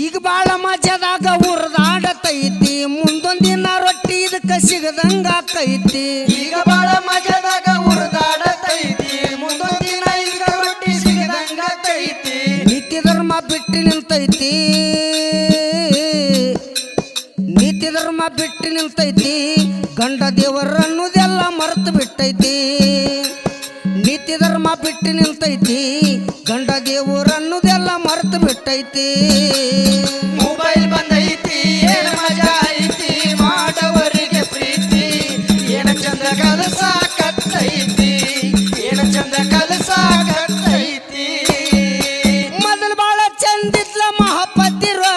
ಈಗ ಬಾಳ ಮಜದಾಗ ಉರ್ದಾಡತೈತಿ ಮುಂದೊಂದಿನ ರೊಟ್ಟಿ ಇದಕ್ಕ ಸಿಗದಂಗ ಆಕೈತಿ ಈಗ ಬಾಳ ಮಜದಾಗ ಉರ್ದಾಡತೈತಿ ಮುಂದೊಂದಿನ ಈಗ ರೊಟ್ಟಿ ಸಿಗದಂಗ ಆಕೈತಿ ನೀತಿ ಧರ್ಮ ಬಿಟ್ಟು ನಿಲ್ತೈತಿ ನೀತಿ ಧರ್ಮ ಬಿಟ್ಟು ನಿಲ್ತೈತಿ ಗಂಡ ದೇವರನ್ನುದೆಲ್ಲ ಮರೆತು ಬಿಟ್ಟೈತಿ ನೀತಿ ಧರ್ಮ ಬಿಟ್ಟು ನಿಲ್ತೈತಿ ಗಂಡ ದೇವರನ್ನುದೆಲ್ಲ ಮರೆತು ಬಿಟ್ಟೈತಿ ಮೊಬೈಲ್ ಬಂದೈತಿ ಏನ ಮಜಾ ಐತಿ ಮಾಡವರಿಗೆ ಪ್ರೀತಿ ಏನ ಚಂದ ಕಲಸಾಕತ್ತೈತಿ ಏನ ಚಂದ ಕಲಸಾಕತ್ತೈತಿ ಮೊದಲು ಬಾಳ ಚಂದಿತ್ಲ ಮಹಾಪತಿರೋ